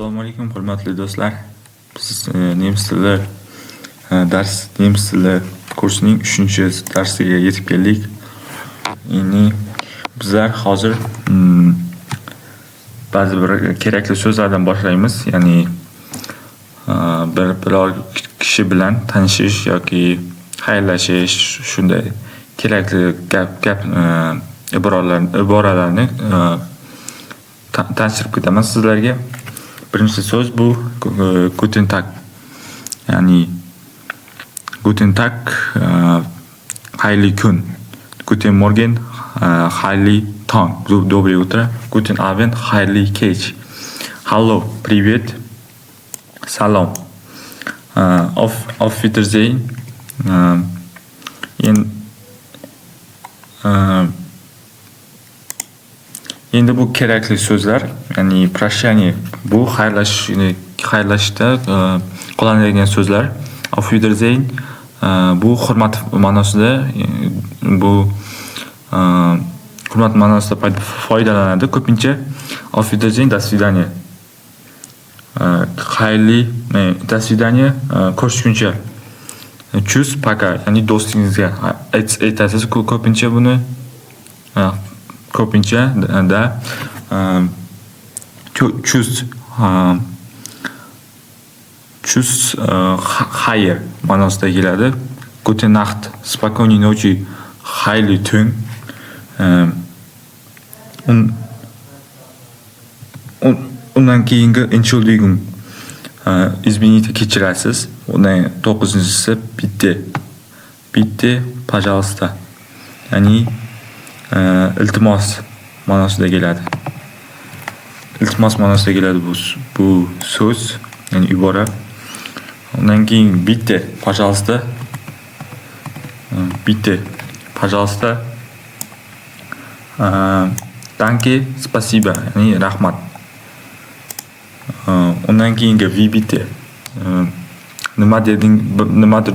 Assalomu alaykum, hurmatli do'stlar. Biz nemis tili nemis tili kursining 3-darsiga yetib keldik. Ya'ni bizlar hozir ba'zi bir kerakli so'zlardan boshlaymiz. Ya'ni biror kishi bilan tanishish yoki xayrlashish, shunday kerakli gap iboralarni tanishtirib ketaman sizlarga. Birinchi so'z bu Guten Tag. Ya'ni Guten Tag xayrli kun. Guten Morgen xayrli tong. Доброе утро. Guten Abend xayrli kech. Hallo, привет. Salom. Auf Wiedersehen. Endi bu kerakli so'zlar, ya'ni prashani bu xayrlashishda qo'llaniladigan so'zlar. Auf Wiedersehen bu hurmat ma'nosida, bu hurmat ma'nosida foydalanadi ko'pincha. Auf Wiedersehen, до свидания. Xayrli, до свидания, ko'rishguncha. Tschüss, пока, ya'ni do'stingizga aytasiz ko'pincha buni. Ko'pincha da tschüss xayr ma'nosida keladi. Gute Nacht, спокойной ночи, xayrli tun. Undan keyingi Entschuldigung, извините, kechirasiz. Undan 9-si bitte, пожалуйста. Ya'ni iltimos ma'nosida keladi. Iltimos ma'nosida keladi bu so'z, ya'ni ibora. Undan keyin bitte, пожалуйста. Bitte, пожалуйста. Danke, спасибо, ya'ni rahmat. Undan keyingi wie bitte. Nimadir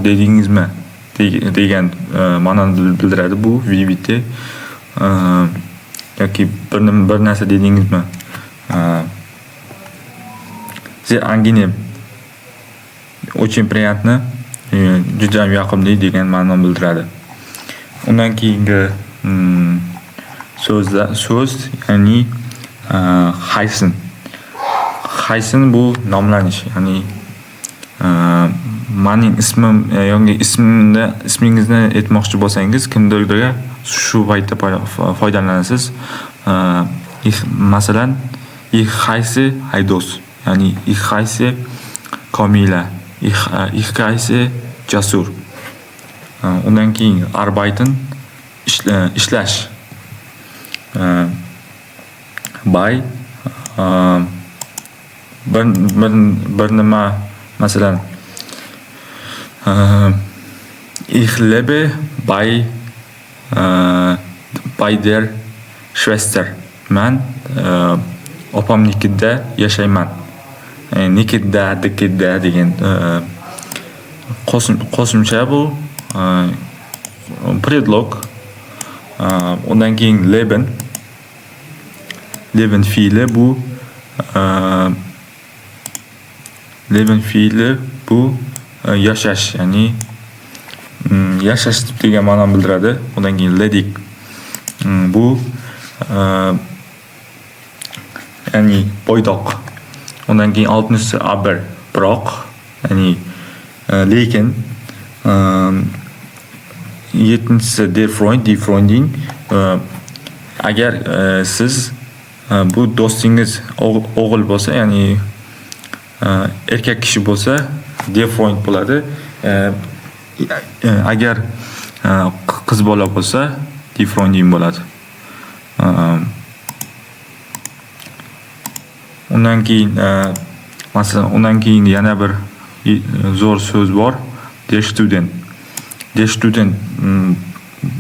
dedingizmi degan ma'noni bildiradi bu wie bitte. Yoki bir narsa dedingizmi? Sehr angenehm. Очень приятно. Juda yoqimli degan ma'noni bildiradi. Undan keyingi so'z, ya'ni heißen. Heißen bu nomlanish, ya'ni mening ismim yoki ismingizni aytmoqchi bo'lsangiz, kimdirga shu paytda foydalanasiz. Masalan, ich heiße Aydos, ya'ni ich heiße Kamila, ich heiße Jasur. Undan keyin arbeiten, ishlash. Bei bir nima, masalan, ich lebe bei der Schwester. Men opamnikida yashayman. Nikida degan qo'shimcha bu predlog. Undan keyin leben fiili bu yashash, ya'ni yashash degan ma'noni bildiradi. Undan keyin ledig bu ya'ni bo'ydoq. Undan keyin 6-si aber, biroq, ya'ni lekin. 7-si der Freund, die Freundin. Agar siz bu do'stingiz o'g'il bo'lsa, ya'ni erkak kishi bo'lsa, der Freund bo'ladi. Agar qiz bola bo'lsa, die Freundin bo'ladi. Undan keyin masalan, undan keyin yana bir zo'r so'z bor, der Student. Der Student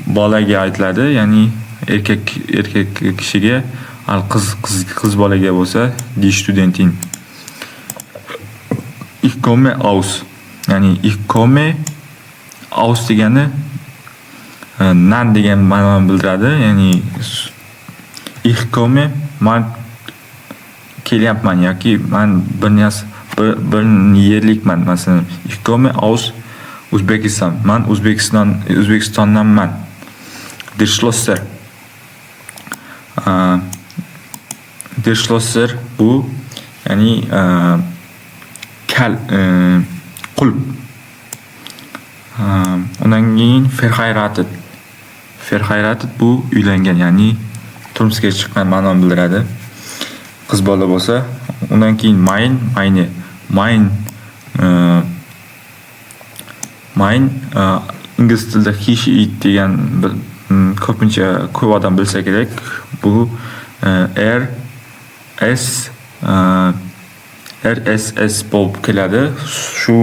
bolaga aytiladi, ya'ni erkak kishiga, qiz bolaga bo'lsa, die Studentin. Ich komme aus, ya'ni ich komme aus degani nan degan ma'noni bildiradi. Ya'ni ich komme, man kelyapman yoki men bir yerlikman. Masalan, ich komme aus Uzbekistan. Men O'zbekistondanman. Der Schlosser. Der Schlosser bu ya'ni qulp. Undan keyin verheiratet bu uylangan, ya'ni turmushga chiqqan ma'noni bildiradi. Qiz bola bo'lsa, undan keyin mein ingliz tilida he she it degan ko'pincha ko'p odam bilsa kerak. Bu RSS bo'lib keladi. Shu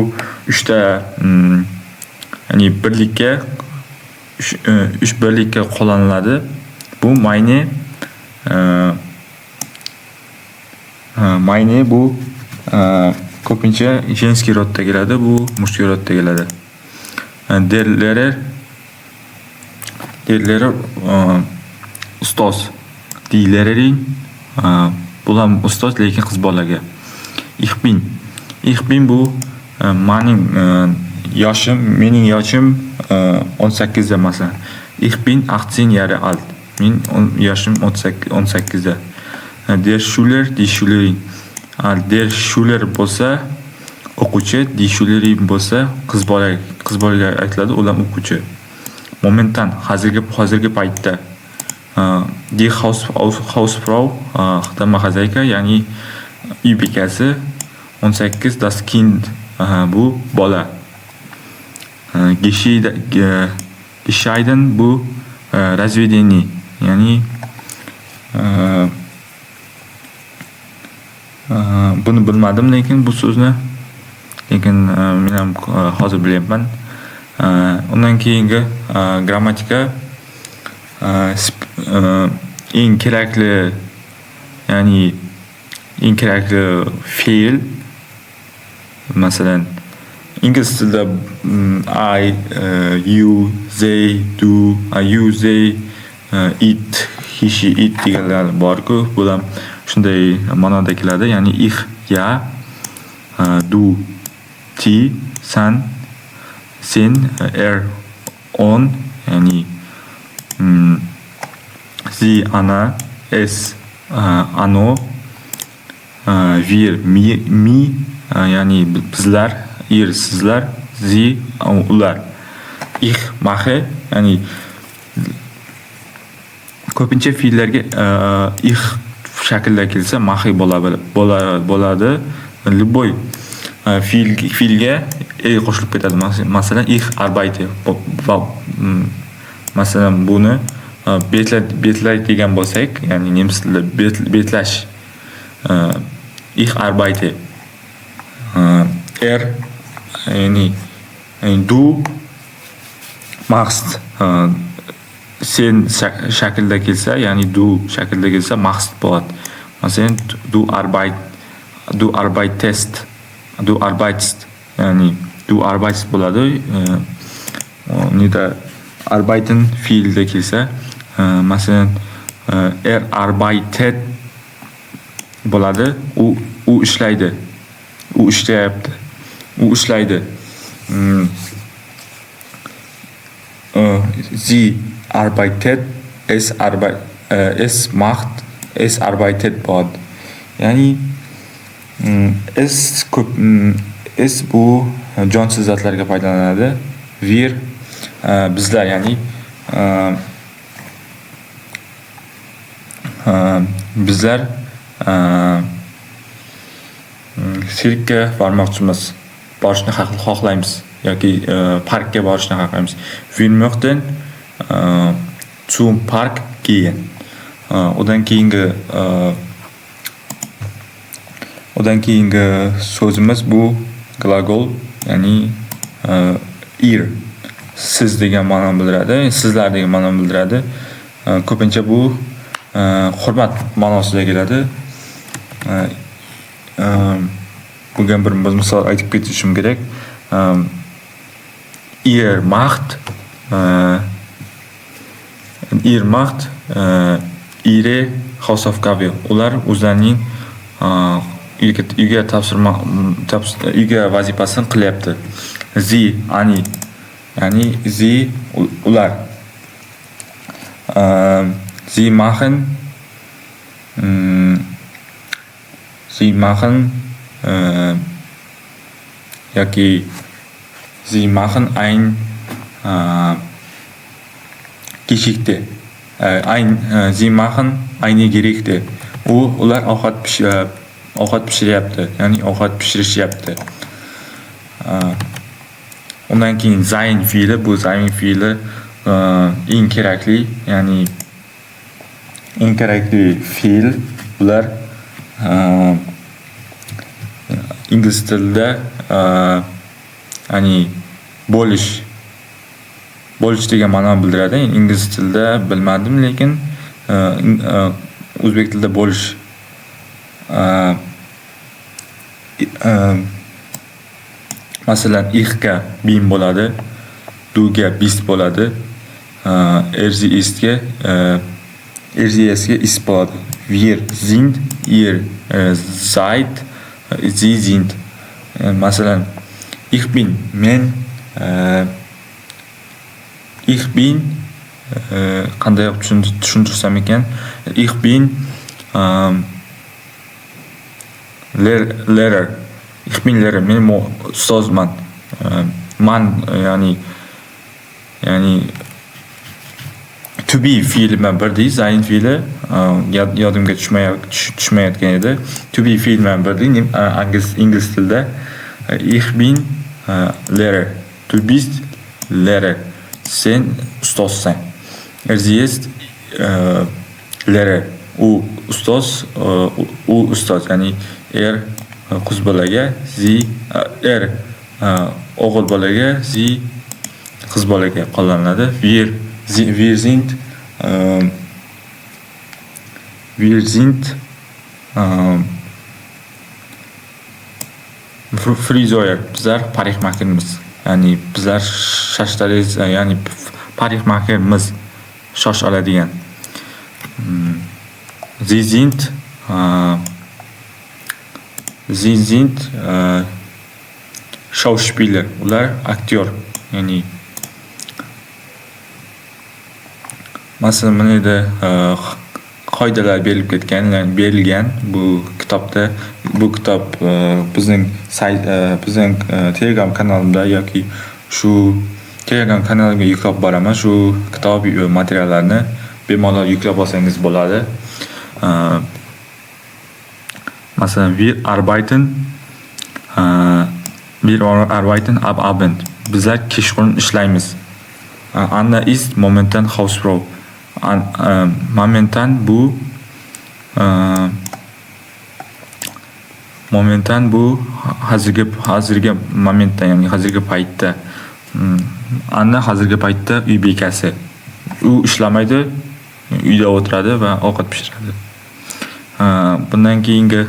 3 ta ya'ni birlikka 3 birlikka qo'llaniladi. Bu meine bu ko'pincha женский rodda keladi, bu мужской rodda keladi. Derlere ustoz. Dilerin bular ustoz lekin qiz bolaga. Ich bin bu mening yoshim 18 da masalan. Ich bin 18 Jahre alt. Men yoshim 18 da. Der Schüler, die Schülerin. Der Schüler bo'lsa o'quvchi, die Schülerin bo'lsa qiz bolaga aytiladi, ular o'quvchi. Momentan hozirgi paytda die Hausfrau, xodimxozayka, ya'ni uy bekasi, 18 das Kind, bu bola. Geschieden bu разведение, ya'ni buni bilmadim lekin bu so'zni, lekin men ham hozir bilyapman. Undan keyingi grammatika eng kerakli, ya'ni eng kerakli fe'l. Masalan, ingliz tilida I, you, they, do, you, they, it, he, she, it deganlar bor-ku, bular shunday ma'noda keladi. Ya'ni ich, ya, du, ti, san, sen, on, ya'ni sie, ana, es, ano, wir, mi, ya'ni bizlar, ihr, sizlar, sie, ular. Ich mache, ya'ni ko'pincha fe'llarga ich shaklda kelsa mahi bo'ladi. Любой fe'lga qo'shilib ketadi. Masalan, ich arbeite. Masalan, buni betlayt degan bo'lsak, ya'ni nemis tilida betlash. Ich arbeite. Ya'ni du machst. Sen shaklda kelsa, ya'ni du shaklda kelsa maqsad bo'ladi. Masalan, du arbeitest, ya'ni du arbeitest bo'ladi. Nida arbeiten fe'lda kelsa, masalan, arbeitet bo'ladi. U ishlaydi. U ishlayapti. U ishlaydi. Sie arbeitet, es arbeitet bo'ladi. Ya'ni es bu jonsiz zotlarga foydalanadi. Wir bizlar, ya'ni bizlar sirkka borishni xohlaymiz yoki parkka borishni xohlaymiz. Wir möchten zum Park gehen. Undan keyingi so'zimiz bu glagol, ya'ni ihr. Siz degan ma'noni bildiradi, sizlar degan ma'noni bildiradi. Ko'pincha bu hurmat ma'nosida keladi. Bunga bir misol aytib ketishim kerak. Ihr macht ihre Hausaufgabe. Ular o'zlarining uyga uyga vazifasini qilyapti. Sie, ani, ya'ni sie ular. Sie machen yoki sie machen ein Geschichte. Sie machen eine Gerichte. Ular ovqat pishiryapti, ya'ni ovqat pishirishyapti. Undan keyin sein fe'li, bu sein fe'li eng kerakli, ya'ni eng kerakli fe'l. Ular ingliz tilida ya'ni bo'lish degan ma'noni bildiradi. Ingliz tilida bilmadim, lekin o'zbek tilida bo'lish masalan ich-ga bin bo'ladi, du-ga bist bo'ladi, er-sie-istga ist bo'ladi. Wir sind, ihr seid, sie sind. Masalan ich bin, men, ich bin qanday tushuntirsam ekan, ich bin Lehrer. Ich bin Lehrer. Men ustozman. Man ya'ni to be fe'li bilan birday, sein fe'li yodimga tushmayotgan edi. To be fe'li bilan birday ingliz tilida ich bin Lehrer. Du bist Lehrer. Sen ustozsan. Sie ist Lehrer. U ustoz, ya'ni qiz bolaga, o'g'il bolaga, qiz bolaga qo'llaniladi. Wir sind Frizoyer. Bizlar parikmakermiz. Ya'ni bizlar shashtariz, ya'ni parikmakermiz. Shosh oladigan. Sie sind Schauspieler. Ular aktyor. Ya'ni masalan mana yerda qoidalar berilgan bu kitobda. Bu kitob bizning Telegram kanalimda yoki shu Telegram kanalimga yuklab boraman. Shu kitob materiallarni bemalol yuklab olsangiz bo'ladi. Masalan wir arbeiten ab Abend. Bizlar kechqurun ishlaymiz. Anna ist momentan Hausfrau. Momentan bu hozirgi momentda, ya'ni hozirgi paytda. Anna hozirgi paytda uy bekasi. U ishlamaydi, uyda o'tiradi va ovqat pishiradi. Bundan keyingi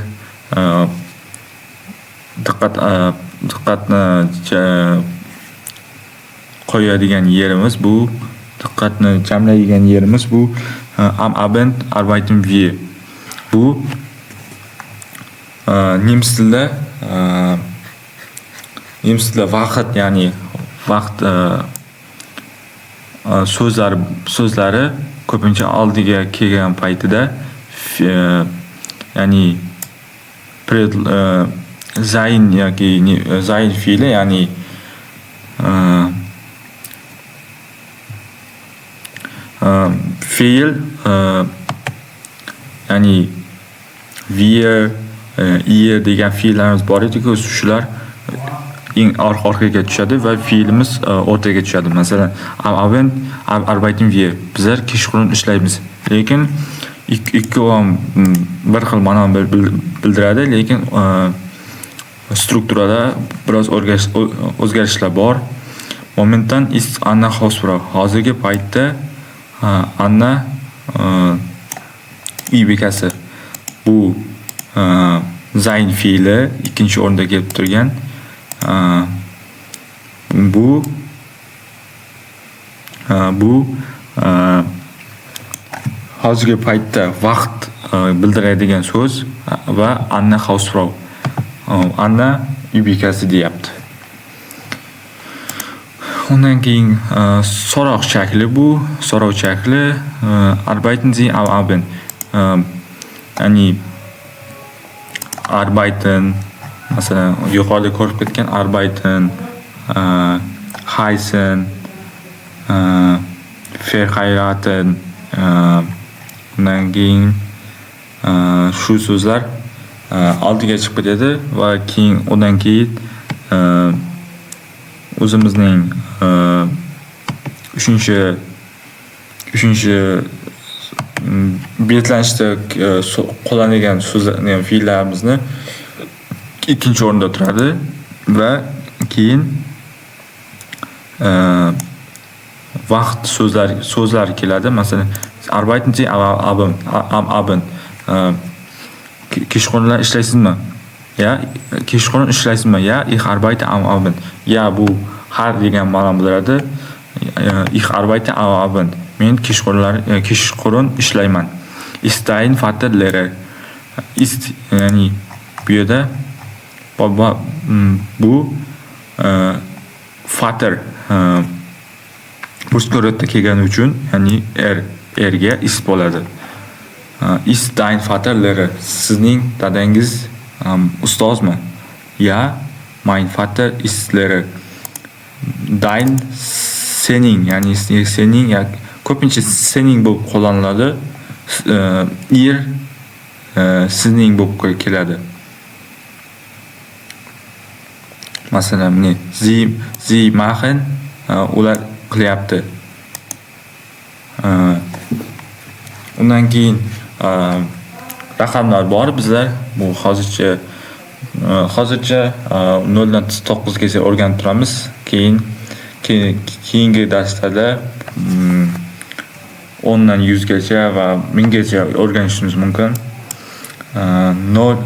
diqqatni qo'yadigan yerimiz bu, diqqatni jamlaydigan yerimiz bu am Abend arbeiten wir. Bu nemis tilida vaqt, ya'ni vaqt so'zlari ko'pincha oldiga kelgan paytida ya'ni sein yoki sein fe'li, ya'ni fe'l, ya'ni wir, ihr degan fe'llarimiz bor edi-ku, shular eng orqaga tushadi va fe'limiz o'rtaga tushadi. Masalan, am Abend arbeiten wir. Bizlar kechqurun ishlaymiz. Lekin ikkovi ham bir xil ma'noni bildiradi, lekin strukturada biroz o'zgarishlar bor. Momentan ist Anna Hausfrau. Hozirgi paytda Anna uy bekasi. Bu sein fe'li ikkinchi o'rinda kelib turgan. Bu hozirgi paytda vaqt bildiradigan so'z va Anna Hausfrau. Anna uy bekasi deyapti. Undan keyin so'roq shakli bu. So'rov shakli arbeiten Sie am Abend? Ya'ni arbeiten, masalan, yuqorida ko'rib ketgan arbeiten, heißen, verheiraten, undan keyin shu so'zlar oldiga chiqib ketadi va keyin undan keyin o'zimizning uchinchi betlanishda qo'llanilgan so'zlar, fe'llarimizni ikkinchi o'rinda turadi va keyin vaqt so'zlar keladi. Masalan, arbeiten Sie am Abend? Kechqurun ishlaysizmi? Ya, kechqurun ishlaysizmi? Ya, ich arbeite am Abend. Ya bu har degan ma'no bildiradi. Ich arbeite am Abend. Men kechqurun ishlayman. Ist dein Vater Lehrer? Ist, ya'ni bu yerda bu Vater mushkuratda kelgani uchun, ya'ni erga ist bo'ladi. Ist dein Vater Lehrer? Sizning dadangiz ustozmi? Ya, mein Vater ist Lehrer. Dein, sening, ya'ni sening, ko'pincha sening bo'lib qo'llaniladi. Ir sizning bo'lib keladi. Masalan, Sie machen, ular qilyapti. Undan keyin raqamlar bor bizlar. Bu hozircha 0 dan 9 gacha o'rganib turamiz. Keyingi darslarda 10 dan 100 gacha va 1000 gacha o'rganishimiz mumkin. 0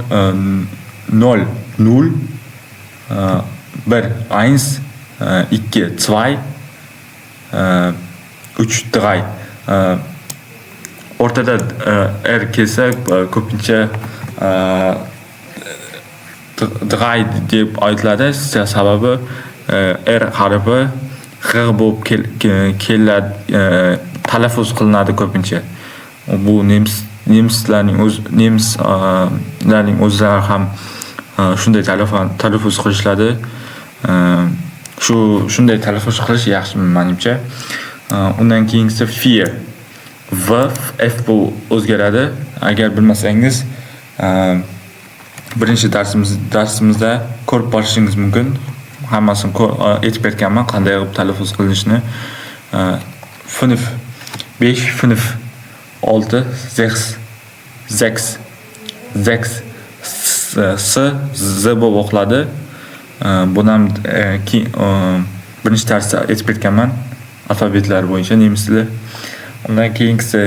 0 1 1 2 2 3 3 o'rtada r kelsa ko'pincha drei deb aytiladi. Sababi r harfi h bo'lib keladi, talaffuz qilinadi ko'pincha. Bu nemislarning o'zlari ham shunday talaffuz qilishadi. Shunday talaffuz qilish yaxshi menimcha. Undan keyingisi fear. V, F bu o'zgaradi. Agar bilmasangiz, birinchi darsimizda ko'rib borishingiz mumkin. Hammasini aytib berganman, qanday qilib talaffuz qilinishini. 5, 5, 6, 6, 6, 6, S, Z bo'lib o'qiladi. Buni ham birinchi darsda aytib berganman, alfabetlar bo'yicha nemis tili. Undan keyingisi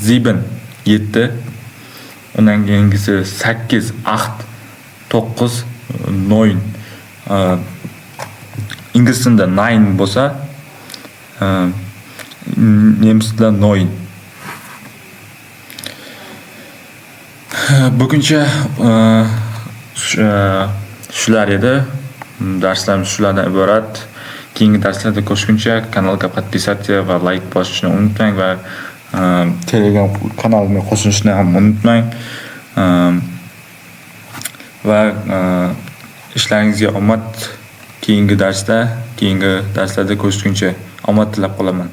7, 7. Undan keyingisi 8, 8, 9, 9. Ingliz tilida 9 bo'lsa, nemis tilida 9. Buguncha shular edi. Darslarimiz shulardan iborat. Keyingi darslarda ko'rishguncha kanalga podpisatsiya va like bosishni unutmang va Telegram kanalimga qo'shilishni ham unutmang. Va ishlaringizga omad. Keyingi darslarda ko'rishguncha omad tilab qolaman.